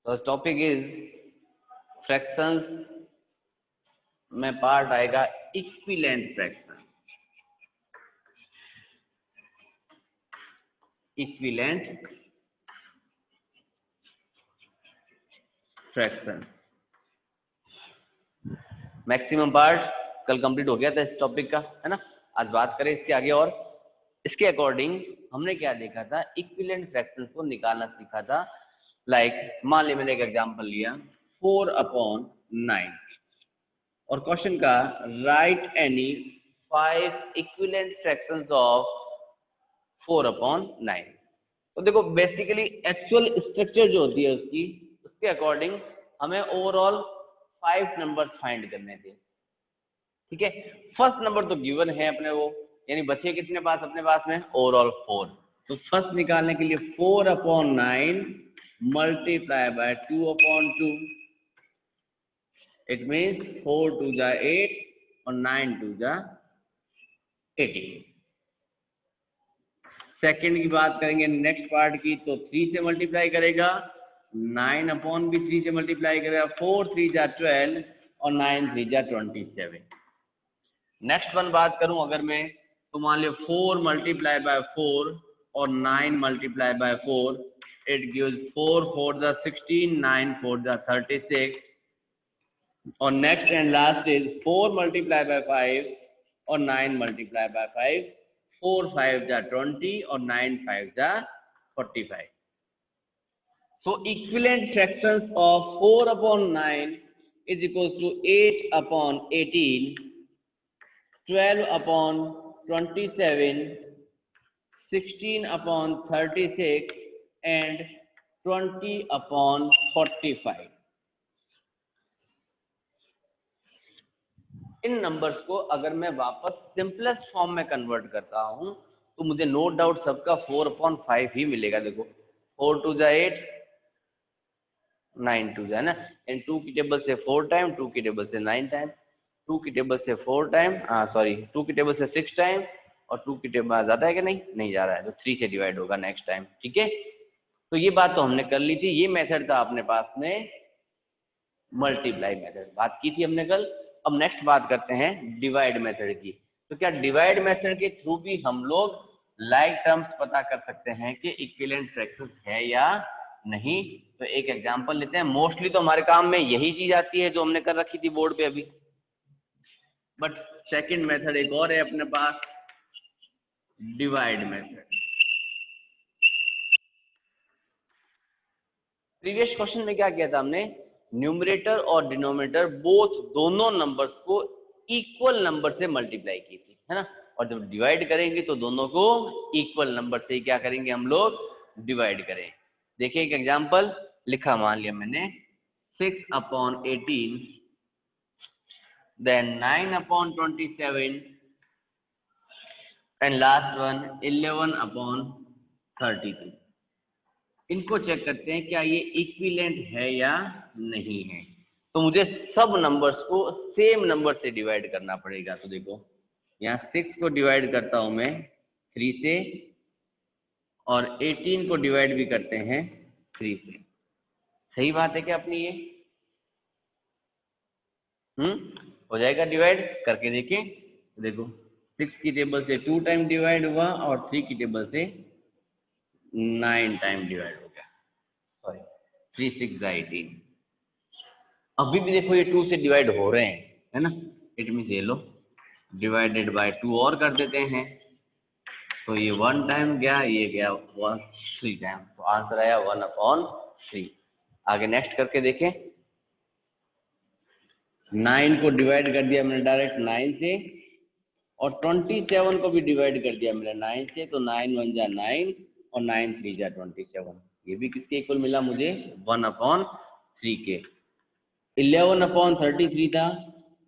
तो topic is fractions में part आएगा equivalent fraction. Equivalent fraction maximum part कल कंप्लीट हो गया था इस टॉपिक का, है ना। आज बात करें इसके आगे और इसके अकॉर्डिंग हमने क्या देखा था, इक्विवेलेंट फ्रैक्शंस को निकालना सीखा था। लाइक मान ली मैंने एक एग्जांपल लिया 4/9 और क्वेश्चन का right any 5 equivalent fractions of 4/9। तो देखो बेसिकली एक्चुअल स्ट्रक्चर जो होती है उसके अकॉर्डिंग हमें ओवरऑल 5 नंबर्स फाइंड करने थे। ठीक है, फर्स्ट नंबर तो गिवन है अपने वो, यानी बचे कितने पास अपने पास में ओवरऑल 4। तो फर्स्ट निकालने के लिए 4/9 मल्टीप्लाई बाय 2/2, इट मीन्स 4 2 जा 8 और 9 2 जा 18। सेकंड की बात करेंगे नेक्स्ट पार्ट की, तो 3 से मल्टीप्लाई करेगा, 9 भी 3 से मल्टीप्लाई करेगा, 4 3 जा 12 और 9 3 जा 27। नेक्स्ट वन बात करूं अगर मैं, तो मान लो 4 मल्टीप्लाई बाय 4 और 9 मल्टीप्लाई बाय 4, इट गिव्स 4 4 जा 16, 9 4 जा 36। और next and last is 4 multiply by 5 और 9 मल्टीप्लाई बाय 5, 4 5 जा 20 और 9 5 जा 45। So equivalent fractions of 4/9 is equals to 8/18, 12/27, 16/36 and 20/45। In numbers को अगर मैं वापस सिंपलेस्ट फॉर्म में कन्वर्ट करता हूं तो मुझे नो डाउट सबका 4/5 ही मिलेगा। देखो 4 2 जा 8, 9 2 जा, ना, एंड 2 की टेबल से 4 टाइम, 2 की टेबल से 9 टाइम, 2 की टेबल से 4 टाइम, 2 की टेबल से 6 टाइम और 2 की टेबल ज्यादा है कि नहीं जा रहा है, तो 3 से डिवाइड होगा नेक्स्ट टाइम। ठीक है, तो ये बात तो हमने कर ली थी। ये मेथड था अपने पास में मल्टीप्लाई मेथड, बात की थी हमने कल। अब नेक्स्ट बात करते हैं डिवाइड मेथड की। तो क्या डिवाइड मेथड के थ्रू भी हम लोग लाइक टर्म्स पता कर सकते हैं कि इक्विवेलेंट फ्रैक्शंस है या नहीं? तो एक एग्जांपल लेते हैं। मोस्टली तो हमारे काम में यही चीज आती है जो हमने कर रखी थी बोर्ड पे अभी, बट सेकंड मेथड एक और है अपने पास, डिवाइड मेथड। प्रीवियस क्वेश्चन में क्या किया था हमने, न्यूमरेटर और डिनोमिनेटर बोथ दोनों नंबर्स को इक्वल नंबर से मल्टीप्लाई की थी, है ना। और जब डिवाइड करेंगे तो दोनों को इक्वल नंबर से क्या करेंगे हम लोग, डिवाइड करें। देखिए एक एग्जांपल लिखा, मान लिया मैंने 6/18, then 9/27 and last one 11/33। इनको चेक करते हैं क्या ये इक्विवेलेंट है या नहीं है। तो मुझे सब नंबर्स को सेम नंबर से डिवाइड करना पड़ेगा। तो देखो यहाँ 6 को डिवाइड करता हूं मैं 3 से, और 18 को डिवाइड भी करते हैं 3 से। सही बात है क्या अपनी ये? हो जाएगा डिवाइड, करके देखें। तो देखो 6 की टेबल से 2 टाइम डिवाइड हुआ और 3 की टेबल से 9 टाइम डिवाइड हो गया, सॉरी 3 6 18। अभी भी देखो ये 2 से डिवाइड हो रहे हैं, है ना। इट मीन्स ये लो डिवाइडेड बाय 2 और कर देते हैं, तो ये 1 टाइम गया, ये गया 3 टाइम, तो आंसर आया 1/3। आगे नेक्स्ट करके देखें। 9 को डिवाइड कर दिया मैंने डायरेक्ट 9 से, और 27 को भी डिवाइड कर दिया मैंने 9 से, तो 9 1 जा 9 और 9 3 जा 27। ये भी किसके इक्वल मिला मुझे, 1/3 के। 11/33 था,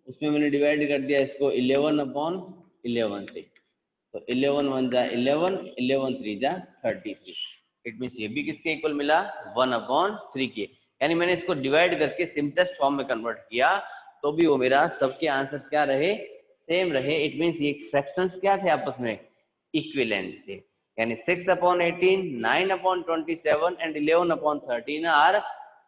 उसमें मैंने डिवाइड कर दिया इसको 11/11 से, तो 11 1 जा 11, 11 3 जा 33। इट मीन्स ये भी किसके इक्वल मिला, 1/3 के। यानी मैंने इसको डिवाइड करके सिंपलेस्ट फॉर्म में कन्वर्ट किया तो भी वो मेरा सबके आंसर क्या रहे, सेम रहे। इट मीन्स ये फ्रैक्शंस क्या थे आपस में, इक्विवेलेंट थे। यानी 6/18, 9/27 एंड 11/13 आर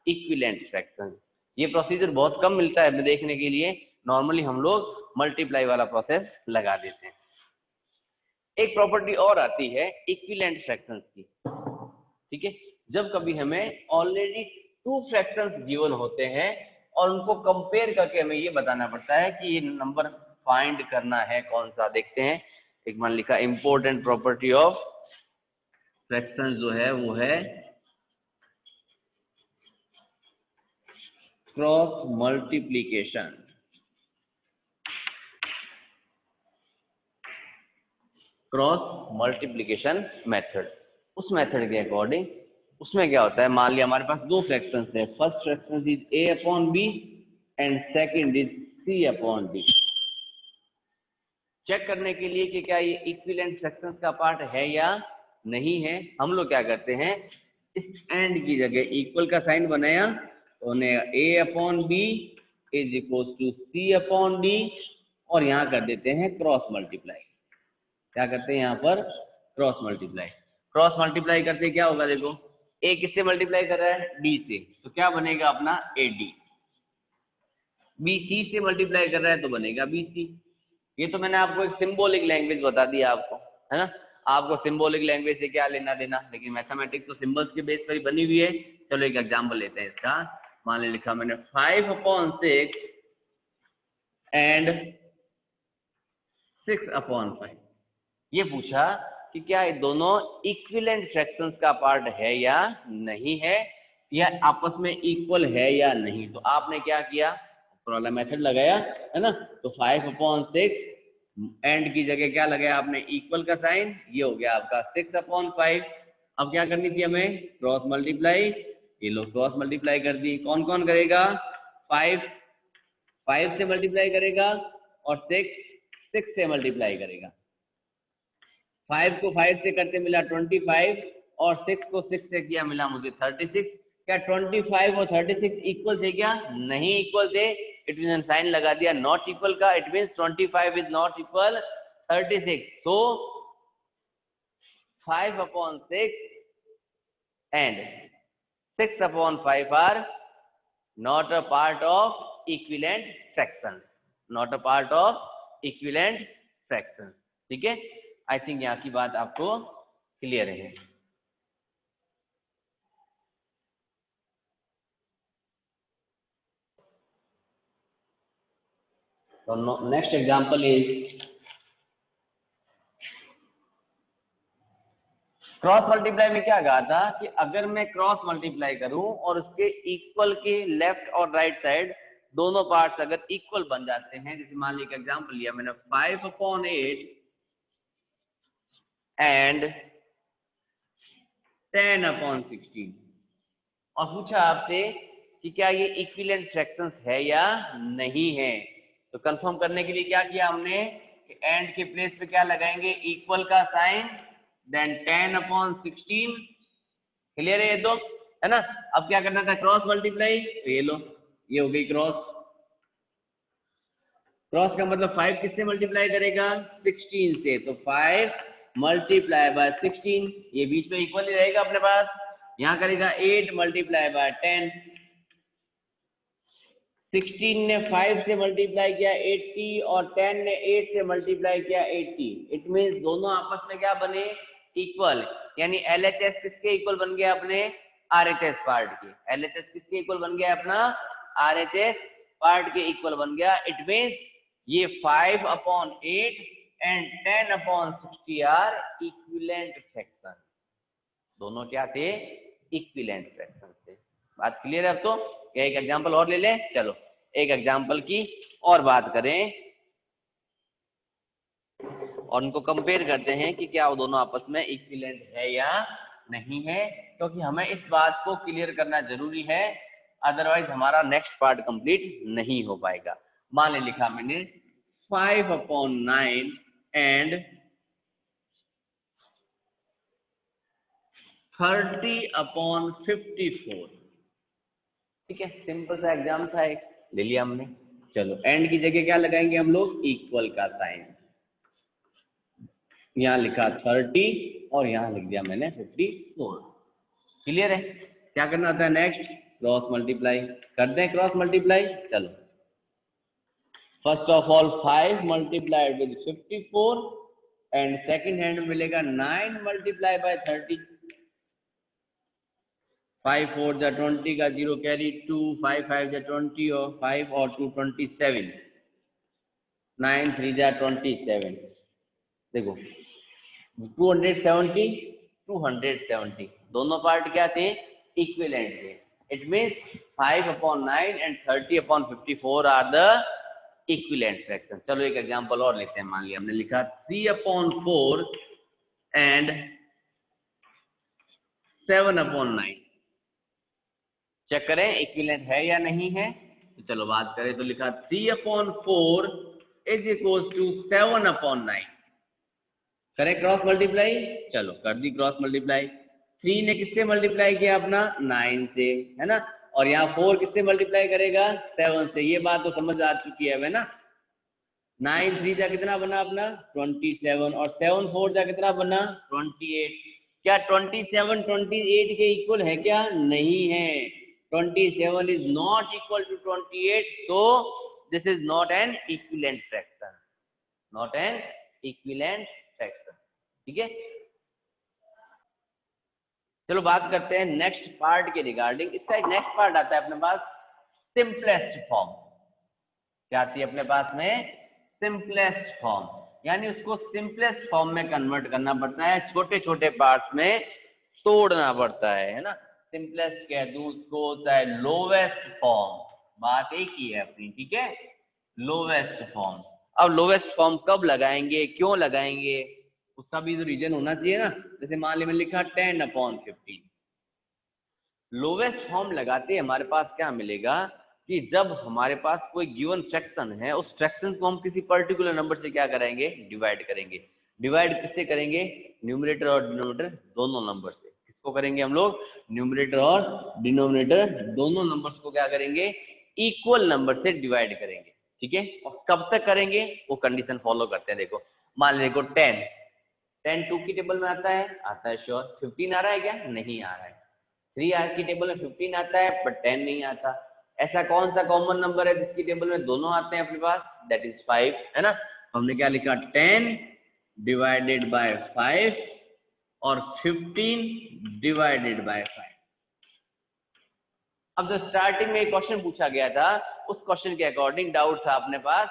इक्विवेलेंट फ्रैक्शन। ये प्रोसीजर बहुत कम मिलता है हमें देखने के लिए, नॉर्मली हम लोग मल्टीप्लाई वाला प्रोसेस लगा देते हैं। एक प्रॉपर्टी और आती है इक्विवेलेंट फ्रैक्शंस की, ठीक है। जब कभी हमें ऑलरेडी टू फ्रैक्शंस गिवन होते हैं और उनको कंपेयर करके हमें ये बताना पड़ता है कि ये नंबर फाइंड करना है कौन सा। देखते हैं, एक मान लिखा इंपॉर्टेंट प्रॉपर्टी ऑफ फ्रैक्शन जो है वो है cross multiplication. Cross multiplication method, उस मेथड के अकॉर्डिंग उसमें क्या होता है, मान लिया हमारे पास दो फ्रैक्शंस है, first fraction is a upon b and second is c upon d। Check करने के लिए कि क्या ये इक्विवेलेंट फ्रैक्शंस का पार्ट है या नहीं है, हम लोग क्या करते हैं, इस एंड की जगह इक्वल का साइन बनाया तो उन्हें a upon b is equal to c upon d और यहाँ कर देते हैं क्रॉस मल्टीप्लाई। क्या करते हैं यहाँ पर, क्रॉस मल्टीप्लाई। क्रॉस मल्टीप्लाई करते क्या होगा, देखो a किससे मल्टीप्लाई कर रहा है, d से, तो क्या बनेगा अपना ad। b c से मल्टीप्लाई कर रहा है तो बनेगा bc। ये तो मैंने आपको एक सिंबॉलिक लैंग्वेज बता दी आपको, है ना। आपको सिंबॉलिक लैंग्वेज से क्या लेना देना, लेकिन मैथमेटिक्स तो सिंबल्स के बेस पर ही बनी हुई है। चलो एक एग्जांपल लेते हैं इसका। मान ले लिखा मैंने 5/6 एंड 6/5। ये पूछा कि क्या ये दोनों इक्विवेलेंट फ्रैक्शंस का पार्ट है या नहीं है, या आपस में इक्वल है या नहीं। तो आपने क्या किया, वाला मेथड लगाया, है ना। तो 5/6 एंड की जगह क्या लगाया आपने, इक्वल का साइन, ये हो गया आपका 6/5। अब क्या करनी थी हमें, क्रॉस मल्टीप्लाई। ये लो क्रॉस मल्टीप्लाई कर दी, कौन कौन करेगा, 5 से मल्टीप्लाई करेगा और 6 से मल्टीप्लाई करेगा। 5 को 5 से करते मिला 25 और 6 को 6 से किया मिला मुझे 36। क्या 25 और 36 इक्वल थे क्या, नहीं इक्वल थे। इट मीन साइन लगा दिया नॉट इक्वल का, it mean 25 is not equal 36। So 5/6 and 6/5 are not a part of equivalent fractions, not a part of equivalent fractions। ठीक है, आई थिंक यहाँ की बात आपको क्लियर है। तो next example is cross multiply में क्या कहा था कि अगर मैं क्रॉस मल्टीप्लाई करूं और उसके इक्वल के लेफ्ट और राइट साइड दोनों पार्ट्स अगर इक्वल बन जाते हैं, जैसे मान लीजिए एग्जांपल लिया मैंने 5/8 एंड 10/16 और पूछा आपसे कि क्या ये इक्विवेलेंट फ्रैक्शंस है या नहीं है। तो कंफर्म करने के लिए क्या किया हमने, एंड के प्लेस पे क्या लगाएंगे, इक्वल का साइन, देन 10/16। क्लियर है ये तो, है ना। अब क्या करना था, क्रॉस मल्टीप्लाई। तो ये लो, ये हो गई क्रॉस। क्रॉस का मतलब 5 किससे मल्टीप्लाई करेगा, 16 से। तो 5 मल्टीप्लाई बाय 16, ये बीच में इक्वल ही रहेगा अपने पास। यहाँ करेगा 8 मल्टीप्लाई बाय 10। 16 ने 5 से मल्टीप्लाई किया 80 और 10 ने 8 से मल्टीप्लाई किया 80। इट मींस दोनों आपस में क्या बने, इक्वल। यानी LHS किसके इक्वल बन गया, अपने RHS पार्ट के। LHS किसके इक्वल बन गया, अपना RHS पार्ट के इक्वल बन गया। इट मींस ये 5/8 एंड 10/60 आर इक्विवेलेंट फ्रैक्शन। दोनों क्या थे, इक्विवेलेंट फ्रैक्शन थे। बात क्लियर है। अब तो क्या एक एग्जांपल और ले लें, चलो एक एग्जांपल की और बात करें और उनको कंपेयर करते हैं कि क्या वो दोनों आपस में इक्विवेलेंट है या नहीं है, क्योंकि हमें इस बात को क्लियर करना जरूरी है, अदरवाइज हमारा नेक्स्ट पार्ट कंप्लीट नहीं हो पाएगा। मान ले लिखा मैंने 5/9 एंड 30/54। ठीक है, सिंपल सा एग्जाम था, एक ले लिया हमने। चलो एंड की जगह क्या लगाएंगे हम लोग, इक्वल का साइन। यहाँ लिखा 30 और यहाँ लिख दिया मैंने 54। क्लियर है। क्या करना था नेक्स्ट, क्रॉस मल्टीप्लाई कर दें, क्रॉस मल्टीप्लाई। चलो first of all 5 multiplied with 54 and second hand में मिलेगा 9 मल्टीप्लाई बाय 30। 5 4 जा 20 का 0 कैरी 2, 5 5 जा 20 और 5 और 2 27, 9 3 जा 27। देखो 270 270 दोनों पार्ट क्या थे, इक्विवेलेंट थे। It means 5/9 and 30/54 are the equivalent fraction. चलो एक एग्जांपल और लेते हैं। मान लिया हमने लिखा 3/4 एंड 7/9। चेक करें इक्विवेलेंट है या नहीं है। तो चलो बात करें तो लिखा 3/4 इज इक्वल टू 7/9। करें क्रॉस मल्टीप्लाई। चलो कर दी क्रॉस मल्टीप्लाई। 3 ने किससे मल्टीप्लाई किया अपना, 9 से, है ना। और यहाँ 4 किससे मल्टीप्लाई करेगा, 7 से। ये बात तो समझ आ चुकी है ना। 9 3 जा कितना बना अपना 27 और 7 4 जा कितना बना 28। क्या 27 28 के इक्वल है क्या, नहीं है। 27 is not equal to 28, so this is not an equivalent fraction, not an equivalent fraction। ठीक है। चलो बात करते हैं नेक्स्ट पार्ट के रिगार्डिंग। इसका एक नेक्स्ट पार्ट आता है अपने पास, सिंपलेस्ट फॉर्म। क्या आती है अपने पास में, सिंपलेस्ट फॉर्म। यानी उसको सिंपलेस्ट फॉर्म में कन्वर्ट करना पड़ता है, छोटे छोटे पार्ट्स में तोड़ना पड़ता है ना। सिंपलेस्ट कह दूं उसको, चाहे लोवेस्ट फॉर्म, बात एक ही है अपनी। ठीक है, लोवेस्ट फॉर्म। अब लोवेस्ट फॉर्म कब लगाएंगे, क्यों लगाएंगे, उसका भी तो रीजन होना चाहिए ना। जैसे मान ली मैंने लिखा 10/15। लोवेस्ट फॉर्म लगाते हमारे पास क्या मिलेगा कि जब हमारे पास कोई गिवन फ्रैक्शन है, उस फ्रैक्शन को हम किसी पर्टिकुलर नंबर से क्या करेंगे, डिवाइड करेंगे। डिवाइड किससे करेंगे, न्यूमरेटर और डिनोमिनेटर दोनों नंबर से। किसको करेंगे हम लोग, न्यूमरेटर और डिनोमिनेटर दोनों नंबर्स को क्या करेंगे, इक्वल नंबर से डिवाइड करेंगे। ठीक है, और कब तक करेंगे, वो कंडीशन फॉलो करते हैं। देखो मान लीजिए 10 2 की टेबल में आता है श्योर। 15 आ रहा है क्या, नहीं आ रहा है। 3 आर की टेबल में 15 आता है पर 10 नहीं आता। ऐसा कौन सा कॉमन नंबर है जिसकी टेबल में दोनों आते हैं अपने पास, दैट इज 5, है ना। हमने क्या लिखा, 10 डिवाइडेड बाय 5 और 15 डिवाइडेड बाय 5। अब जो स्टार्टिंग में एक क्वेश्चन पूछा गया था, उस क्वेश्चन के अकॉर्डिंग डाउट था अपने पास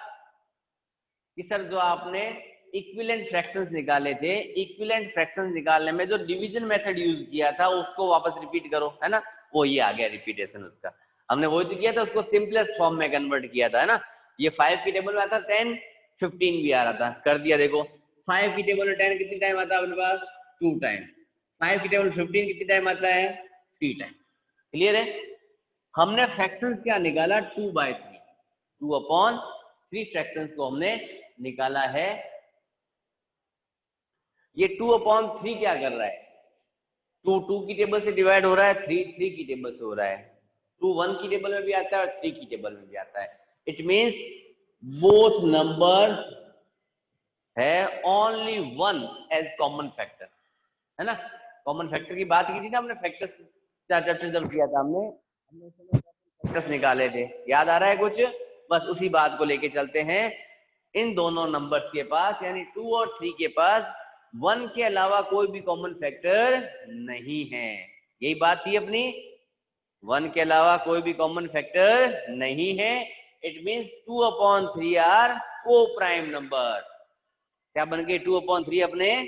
कि सर जो आपने इक्विवेलेंट फ्रैक्शंस निकाले थे, इक्विवेलेंट फ्रैक्शंस निकालने में जो डिवीजन मेथड यूज किया था उसको वापस रिपीट करो, है ना। वो ये आ गया रिपीटेशन उसका। हमने वही तो किया था, उसको सिंपलेस्ट फॉर्म में कन्वर्ट किया था, है ना। ये 5 की टेबल में आता 10, 15 भी आ रहा था, कर दिया। देखो 5 की टेबल में 10 कितनी टाइम आता है अपने पास, 2 टाइम। 5 की टेबल में 15 कितनी टाइम आता है, 3 टाइम। क्लियर है। हमने फ्रैक्शंस क्या निकाला, 2/3, 2/3 फ्रैक्शंस को हमने निकाला है। ये 2/3 क्या कर रहा है, 2 2 की टेबल से डिवाइड हो रहा है, 3 3 की टेबल से हो रहा है। 2 1 की टेबल में भी आता है और 3 की टेबल में भी आता है। इट मींस बोथ नंबर है ओनली 1 एज कॉमन फैक्टर, है ना। कॉमन फैक्टर की बात की थी ना हमने, फैक्टर्स चैप्टर जब किया था हमने फैक्टर्स निकाले थे, याद आ रहा है कुछ। बस उसी बात को लेके चलते हैं। इन दोनों नंबर्स के पास यानी 2 और 3 के पास 1 के अलावा कोई भी कॉमन फैक्टर नहीं है। यही बात थी अपनी, 1 के अलावा कोई भी कॉमन फैक्टर नहीं है। इट मींस 2/3 आर को प्राइम नंबर। क्या बन गए, 2/3 अपने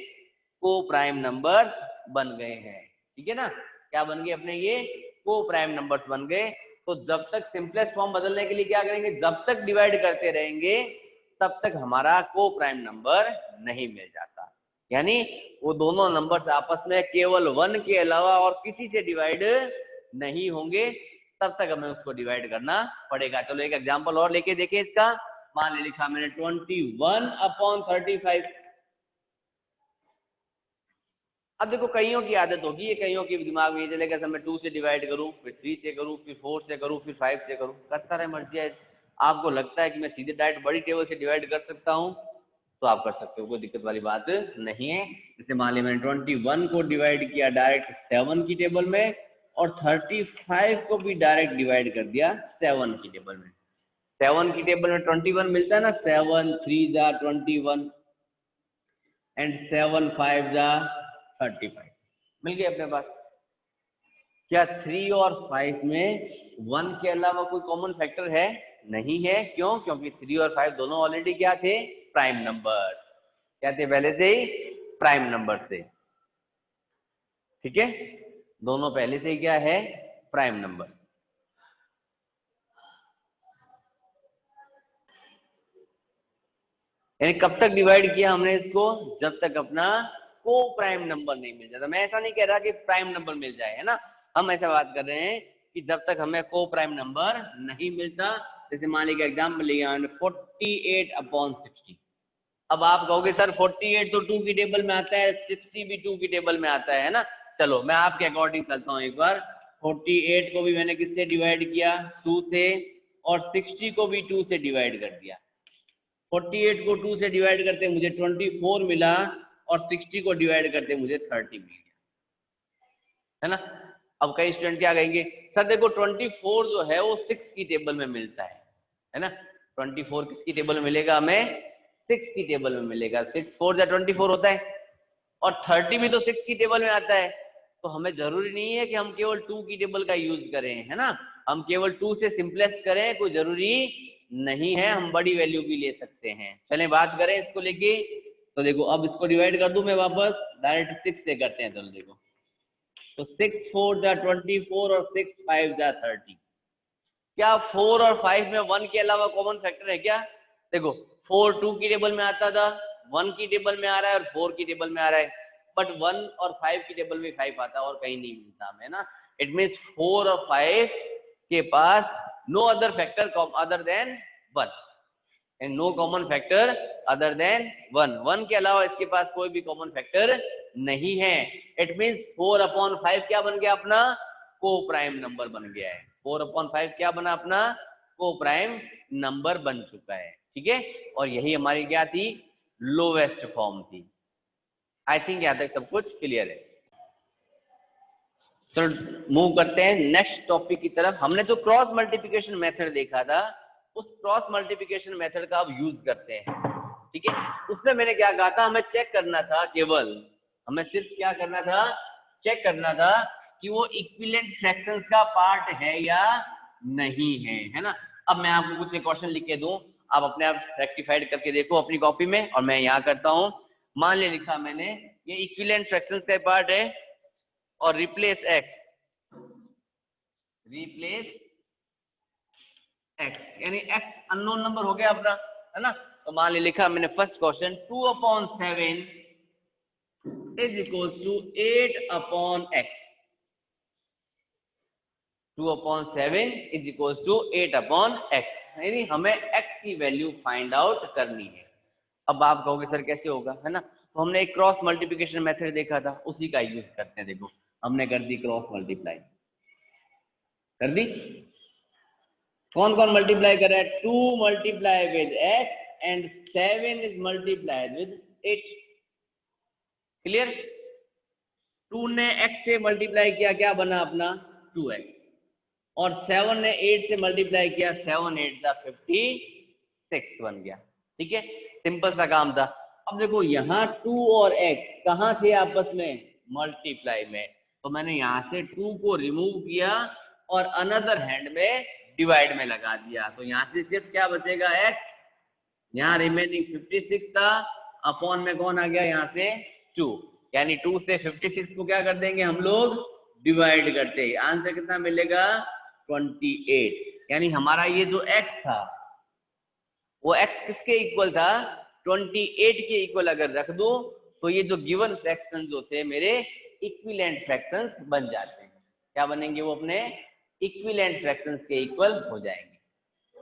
को प्राइम नंबर बन गए हैं। ठीक है ना, क्या बन गए अपने, ये को प्राइम नंबर्स बन गए। तो जब तक सिंपलेस्ट फॉर्म बदलने के लिए क्या करेंगे, जब तक डिवाइड करते रहेंगे तब तक हमारा को प्राइम नंबर नहीं मिल जाता। यानी वो दोनों नंबर्स आपस में केवल 1 के अलावा और किसी से डिवाइड नहीं होंगे, तब तक हमें उसको डिवाइड करना पड़ेगा। चलो एक एग्जांपल और लेके देखें इसका। मान लिखा मैंने 21/35। अब देखो कईयों की आदत होगी, ये कईयों के दिमाग में ये चलेगा सर मैं 2 से डिवाइड करूं, फिर 3 से करूं, फिर 4 से करूं, फिर 5 से करूं, करता रहे मर्जी है। आपको लगता है कि मैं सीधे डायरेक्ट बड़ी टेबल से डिवाइड कर सकता हूं तो आप कर सकते हो, कोई दिक्कत वाली बात नहीं है। जैसे मान लिया मैंने 21 को डिवाइड किया डायरेक्ट 7 की टेबल में और 35 को भी डायरेक्ट डिवाइड कर दिया 7 की टेबल में। 7 की टेबल में 21 मिलता है ना, 7 3 जा 21 एंड 7 5 जा 35 मिल गए अपने पास। क्या 3 और 5 में 1 के अलावा कोई कॉमन फैक्टर है? नहीं है। क्यों? क्योंकि 3 और 5 दोनों ऑलरेडी क्या थे? Prime number. क्या थे पहले से ही? प्राइम नंबर थे। ठीक है, दोनों पहले से ही क्या है? Prime number. यानी कब तक डिवाइड किया हमने इसको? जब तक अपना को प्राइम नंबर नहीं मिल जाता। मैं ऐसा नहीं कह रहा कि प्राइम नंबर मिल जाए, है ना, हम ऐसा बात कर रहे हैं कि जब तक हमें को प्राइम नंबर नहीं मिलता। जैसे मान लीजिए एग्जाम्पल लिया 48/60। अब आप कहोगे सर 48 तो 2 की टेबल में आता है, 60 भी 2 की टेबल में आता है ना। चलो मैं आपके अकॉर्डिंग चलता हूँ एक बार। 48 को भी मैंने किससे डिवाइड किया? 2 से, और 60 को भी 2 से डिवाइड कर दिया। 48 को 2 से डिवाइड करते मुझे 24 मिला, और 60 को डिवाइड करते मुझे 30 मिल गया, है ना। अब कई स्टूडेंट क्या कहेंगे, सर देखो 24 जो है वो 6 की टेबल में मिलता है ना। 24 किसकी टेबल में मिलेगा? हमें 6 की टेबल में मिलेगा। 6 4 या 24 होता है, और 30 भी तो 6 की टेबल में आता है। तो हमें जरूरी नहीं है कि हम केवल 2 की टेबल का यूज करें, है ना। हम केवल 2 से सिंपलेस्ट करें, कोई जरूरी नहीं है, हम बड़ी वैल्यू भी ले सकते हैं। चलें बात करें इसको लेके। तो देखो अब इसको डिवाइड कर दूं मैं वापस, डायरेक्ट 6 से करते हैं। चलो देखो, तो 6 4 जा 24 और 6 5 जा 30। क्या 4 और 5 में 1 के अलावा कॉमन फैक्टर है क्या? देखो 4 2 की टेबल में आता था, 1 की टेबल में आ रहा है, और 4 की टेबल में आ रहा है। बट 1 और 5 की टेबल में 5 आता है और कहीं नहीं मिलता हमें ना। इट मीन्स 4 और 5 के पास no other factor other than 1, and no common factor other than 1। 1 के अलावा इसके पास कोई भी कॉमन फैक्टर नहीं है। इट मीन्स 4/5 क्या बन गया अपना? को प्राइम नंबर बन गया है। 4/5 क्या बना अपना? को प्राइम नंबर बन चुका है। ठीक है, और यही हमारी क्या थी? लोवेस्ट फॉर्म थी। आई थिंक यहां तक सब कुछ क्लियर है। चलो मूव करते हैं नेक्स्ट टॉपिक की तरफ। हमने जो क्रॉस मल्टीप्लिकेशन मेथड देखा था, उस क्रॉस मल्टीप्लिकेशन मेथड का अब यूज करते हैं। ठीक है, उसमें मैंने क्या कहा था? हमें चेक करना था, केवल हमें सिर्फ क्या करना था? चेक करना था कि वो इक्विवेलेंट फ्रैक्शंस का पार्ट है या नहीं है ना। अब मैं आपको कुछ क्वेश्चन लिख के दूं, आप अपने आप रेक्टिफाइड करके देखो अपनी कॉपी में, और मैं यहाँ करता हूँ। मान ले लिखा मैंने ये इक्विवेलेंट फ्रैक्शंस का पार्ट है, और रिप्लेस एक्स यानी एक्स अननोन नंबर हो गया अपना, है ना। तो मान ले लिखा मैंने first question 2/7 is equal to 8/x। 2/7 is equal to 8/x, यानी हमें x की वैल्यू फाइंड आउट करनी है। अब आप कहोगे सर कैसे होगा, है ना। तो हमने एक क्रॉस मल्टीप्लिकेशन मेथड देखा था, उसी का यूज करते हैं। देखो हमने कर दी क्रॉस मल्टीप्लाई, कर दी। कौन कौन मल्टीप्लाई कर रहा है? 2 multiply with x and 7 is multiplied with 8। Clear? 2 ने x से मल्टीप्लाई किया, क्या बना अपना? 2x, और 7 ने 8 से मल्टीप्लाई किया, 7 8 जा 56 बन गया। ठीक है, सिंपल सा काम था। अब देखो यहाँ 2 और x कहाँ थे आपस में? मल्टीप्लाई में। तो मैंने यहाँ से 2 को रिमूव किया और अनदर हैंड में डिवाइड में लगा दिया। तो यहाँ से सिर्फ क्या बचेगा? x। यहाँ रिमेनिंग 56 था, अपॉन में कौन आ गया? यहाँ से 2, यानी 2 से 56 को क्या कर देंगे हम लोग? डिवाइड करते ही आंसर कितना मिलेगा? 28। यानी हमारा ये जो x था वो x किसके इक्वल था? 28 के इक्वल अगर रख दो तो ये जो गिवन फ्रैक्शन जो थे मेरे इक्विवेलेंट फ्रैक्शंस बन जाते हैं। क्या बनेंगे? वो अपने इक्विवेलेंट फ्रैक्शंस के इक्वल हो जाएंगे।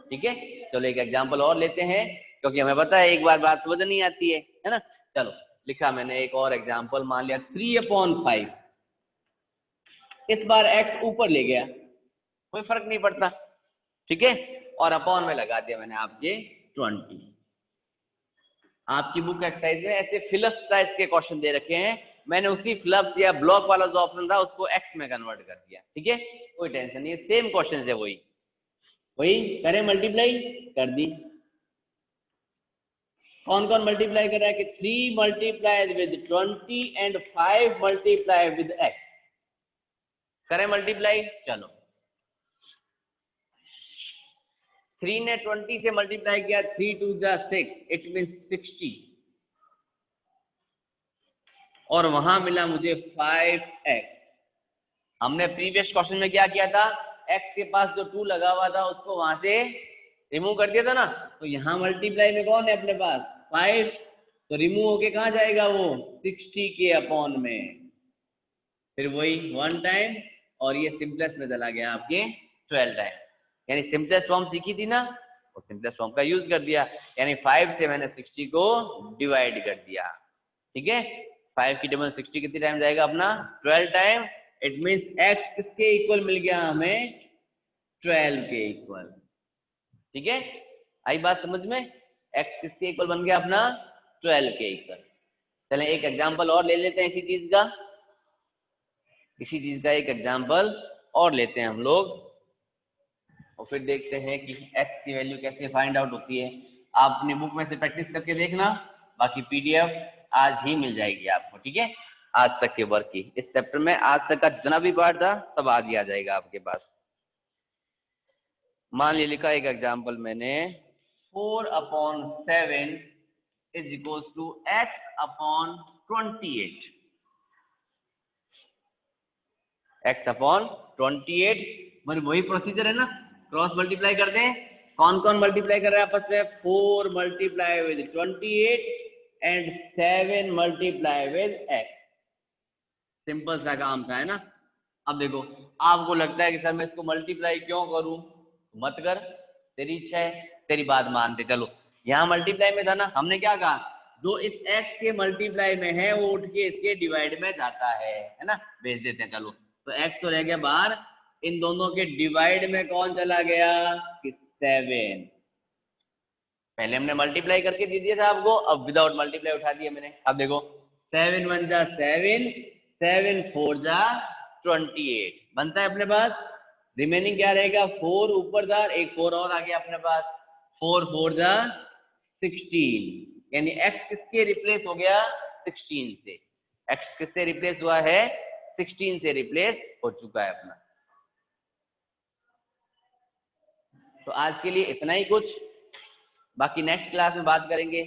ठीक है, चलो एक एग्जांपल और लेते हैं, क्योंकि हमें पता है एक बार बात समझ नहीं आती है ना। चलो लिखा मैंने एक और एग्जांपल, मान लिया 3/5। इस बार x ऊपर ले गया, कोई फर्क नहीं पड़ता। ठीक है, और अपॉन में लगा दिया मैंने आपके 20। आपकी बुक एक्सरसाइज में ऐसे फिलप टाइप के क्वेश्चन दे रखे हैं, मैंने उसी फ्लक्स या ब्लॉक वाला जो ऑप्शन था उसको एक्स में कन्वर्ट कर दिया, ठीक है, कोई टेंशन नहीं है, सेम क्वेश्चन है, वही वही करें, मल्टीप्लाई कर दी। कौन कौन मल्टीप्लाई कर रहा है कि 3 multiply with 20 and 5 multiply with x, करें मल्टीप्लाई। चलो 3 ने 20 से मल्टीप्लाई किया, 3 2 जा 6, इट मीन 60, और वहां मिला मुझे 5x। हमने प्रीवियस क्वेश्चन में क्या किया था, x के पास जो 2 लगा हुआ था उसको वहां से रिमूव कर दिया था ना, तो यहाँ मल्टीप्लाई में कौन है अपने पास 5, तो रिमूव होके कहाँ जाएगा वो 60 के अपॉन में, फिर वही 1 टाइम, और ये सिंपलेस्ट में चला गया आपके 12 टाइम, यानी सिंपलेस्ट फॉर्म सीखी थी ना, वो सिंपलेस्ट फॉर्म का यूज कर दिया, यानी 5 से मैंने 60 को डिवाइड कर दिया, ठीक है। 5 की टेबल 60 कितनी टाइम जाएगा अपना 12 टाइम, इट मीन्स x किसके इक्वल मिल गया हमें 12 के इक्वल, ठीक है, आई बात समझ में, x किसके इक्वल बन गया अपना 12 के इक्वल। चलें एक एग्जांपल और ले लेते हैं इसी चीज का एक एग्जांपल और लेते हैं हम लोग, और फिर देखते हैं कि x की वैल्यू कैसे फाइंड आउट होती है। आप अपनी बुक में से प्रैक्टिस करके देखना, बाकी PDF आज ही मिल जाएगी आपको, ठीक है, आज तक के वर्क की, इस चैप्टर में आज तक का जितना भी पार्ट था सब आज ही आ जाएगा आपके पास। मान लीजिए लिखा एक एग्जांपल मैंने 4/7 is equals to x/28, x/28, मतलब वही प्रोसीजर है ना, क्रॉस मल्टीप्लाई कर दें, कौन कौन मल्टीप्लाई कर रहा है आपस में, 4 multiply with 28 and 7 multiply with x, simple सा काम था, है ना। अब देखो आपको लगता है कि सर मैं इसको मल्टीप्लाई क्यों करूं, मत कर, तेरी इच्छा है, तेरी बात मानते चलो। यहाँ मल्टीप्लाई में था ना, हमने क्या कहा, जो इस x के मल्टीप्लाई में है वो उठ के इसके डिवाइड में जाता है ना, भेज देते हैं, चलो तो x तो रह गया बाहर, इन दोनों के डिवाइड में कौन चला गया 7, पहले हमने मल्टीप्लाई करके दे दिया था आपको, अब विदाउट मल्टीप्लाई उठा दिया मैंने। अब देखो 7 1 जा 7, 7 4 जा 28 बनता है अपने पास, रिमेनिंग क्या रहेगा 4 ऊपर था, एक 4 और आ गया अपने पास, 4 4 जा 16, यानी x किसके रिप्लेस हो गया 16 से, x किससे रिप्लेस हुआ है 16 से रिप्लेस हो चुका है अपना। तो आज के लिए इतना ही कुछ, बाकी नेक्स्ट क्लास में बात करेंगे